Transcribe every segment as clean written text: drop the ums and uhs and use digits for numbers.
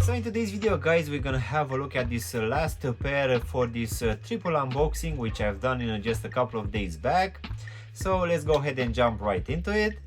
So in today's video guys, we're gonna have a look at this last pair for this triple unboxing which I've done in just a couple of days back. So let's go ahead and jump right into it.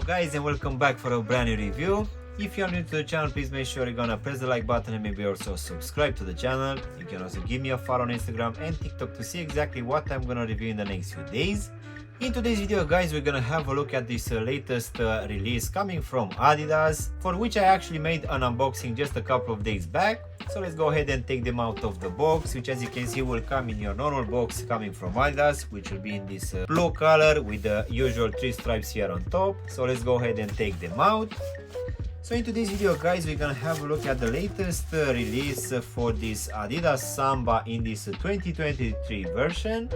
Guys, and welcome back for a brand new review. If you are new to the channel, please make sure you're gonna press the like button and maybe also subscribe to the channel. You can also give me a follow on Instagram and TikTok to see exactly what I'm gonna review in the next few days. In today's video guys, we're gonna have a look at this latest release coming from Adidas, for which I actually made an unboxing just a couple of days back. So let's go ahead and take them out of the box, which as you can see will come in your normal box coming from Adidas, which will be in this blue color with the usual 3 stripes here on top. So let's go ahead and take them out. So in today's video guys, we're gonna have a look at the latest release for this Adidas Samba in this 2023 version.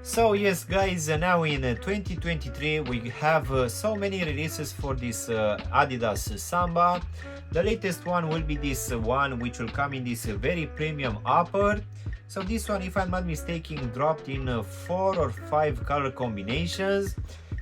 So yes guys, now in 2023 we have so many releases for this Adidas Samba. The latest one will be this one, which will come in this very premium upper. So this one, if I'm not mistaken, dropped in 4 or 5 color combinations.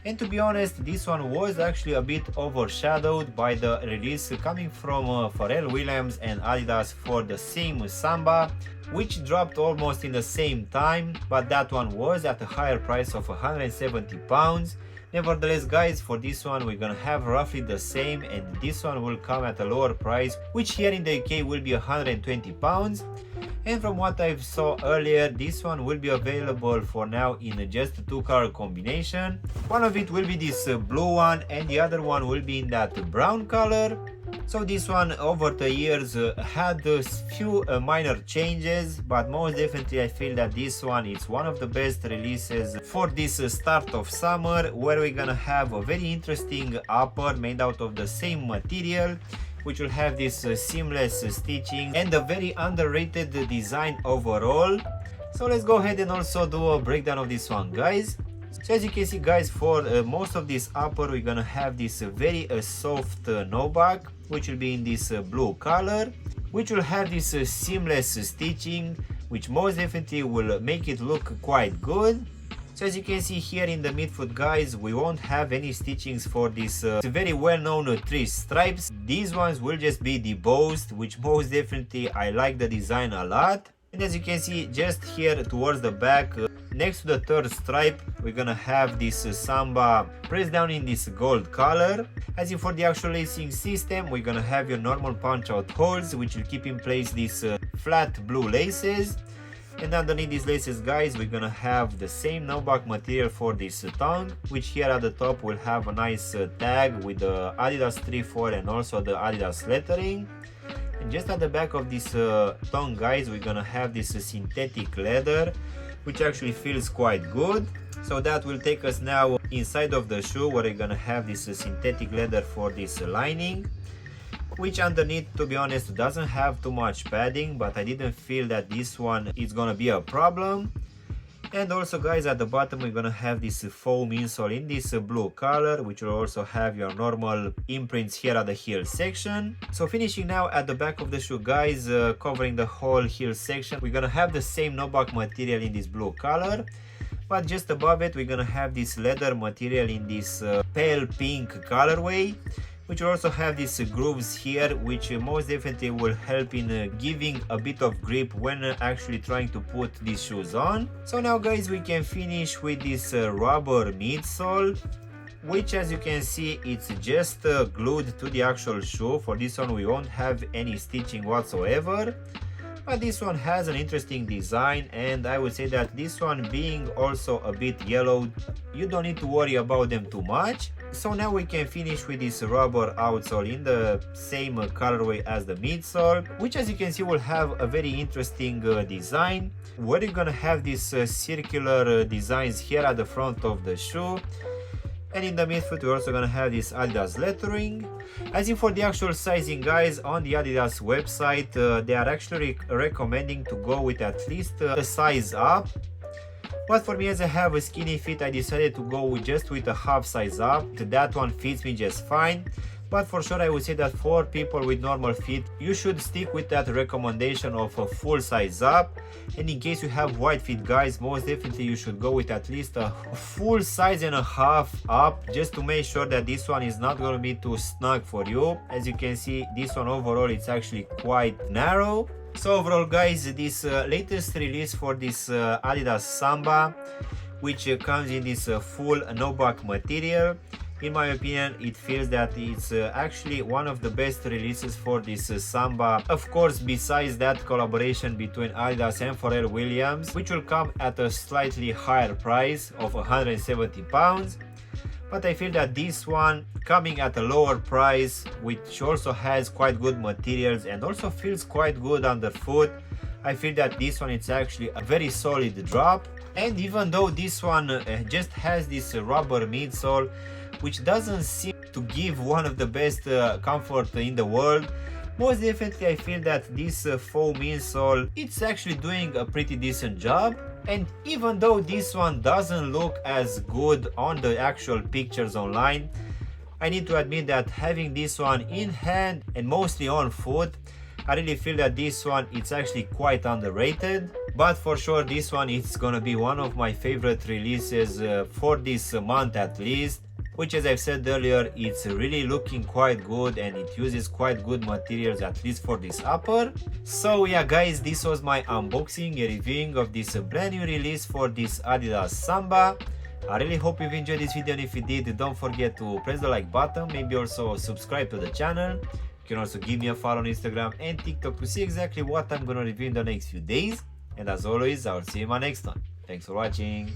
And to be honest, this one was actually a bit overshadowed by the release coming from Pharrell Williams and Adidas for the same Samba, which dropped almost in the same time, but that one was at a higher price of £170. Nevertheless guys, for this one we're gonna have roughly the same, and this one will come at a lower price, which here in the UK will be £120. And from what I saw earlier, this one will be available for now in just 2 color combination. One of it will be this blue one and the other one will be in that brown color. So this one over the years had a few minor changes, but most definitely I feel that this one is one of the best releases for this start of summer, where we're gonna have a very interesting upper made out of the same material, which will have this seamless stitching and a very underrated design overall. So let's go ahead and also do a breakdown of this one guys. So as you can see guys, for most of this upper we're gonna have this very soft no back, which will be in this blue color, which will have this seamless stitching, which most definitely will make it look quite good. So as you can see here in the midfoot guys, we won't have any stitchings for this very well known 3 stripes. These ones will just be debossed, which most definitely I like the design a lot. And as you can see just here towards the back, next to the 3rd stripe, we're gonna have this Samba pressed down in this gold color. As in for the actual lacing system, we're gonna have your normal punch out holes, which will keep in place these flat blue laces. And underneath these laces guys, we're gonna have the same no-back material for this tongue, which here at the top will have a nice tag with the Adidas trefoil and also the Adidas lettering. And just at the back of this tongue guys, we're gonna have this synthetic leather, which actually feels quite good. So that will take us now inside of the shoe, where we're gonna have this synthetic leather for this lining, which underneath, to be honest, doesn't have too much padding, but I didn't feel that this one is gonna be a problem. And also guys, at the bottom we're gonna have this foam insole in this blue color, which will also have your normal imprints here at the heel section. So finishing now at the back of the shoe guys, covering the whole heel section, we're gonna have the same no-back material in this blue color, but just above it we're gonna have this leather material in this pale pink colorway, which will also have these grooves here, which most definitely will help in giving a bit of grip when actually trying to put these shoes on. So now guys, we can finish with this rubber midsole, which as you can see, it's just glued to the actual shoe. For this one we won't have any stitching whatsoever, but this one has an interesting design, and I would say that this one being also a bit yellowed, you don't need to worry about them too much. So now we can finish with this rubber outsole in the same colorway as the midsole, which as you can see will have a very interesting design, where you're gonna have these circular designs here at the front of the shoe. And in the midfoot we're also gonna have this Adidas lettering. As in for the actual sizing, guys, on the Adidas website they are actually recommending to go with at least a size up. But for me, as I have a skinny feet, I decided to go with a half size up. That one fits me just fine. But for sure I would say that for people with normal feet, you should stick with that recommendation of a full size up. And in case you have wide feet, guys, most definitely you should go with at least a full size and a half up, just to make sure that this one is not going to be too snug for you. As you can see, this one overall it's actually quite narrow. So overall, guys, this latest release for this Adidas Samba, which comes in this full no-back material, in my opinion, it feels that it's actually one of the best releases for this Samba. Of course, besides that collaboration between Adidas and Pharrell Williams, which will come at a slightly higher price of £170. But I feel that this one coming at a lower price, which also has quite good materials and also feels quite good underfoot, I feel that this one is actually a very solid drop. And even though this one just has this rubber midsole, which doesn't seem to give one of the best comfort in the world, most definitely I feel that this faux midsole, it's actually doing a pretty decent job. And even though this one doesn't look as good on the actual pictures online, I need to admit that having this one in hand and mostly on foot, I really feel that this one it's actually quite underrated. But for sure this one it's gonna be one of my favorite releases for this month at least, which, as I've said earlier, it's really looking quite good and it uses quite good materials, at least for this upper. So yeah, guys, this was my unboxing and reviewing of this brand new release for this Adidas Samba. I really hope you've enjoyed this video, and if you did, don't forget to press the like button, maybe also subscribe to the channel. You can also give me a follow on Instagram and TikTok to see exactly what I'm gonna review in the next few days. And as always, I'll see you in my next one. Thanks for watching.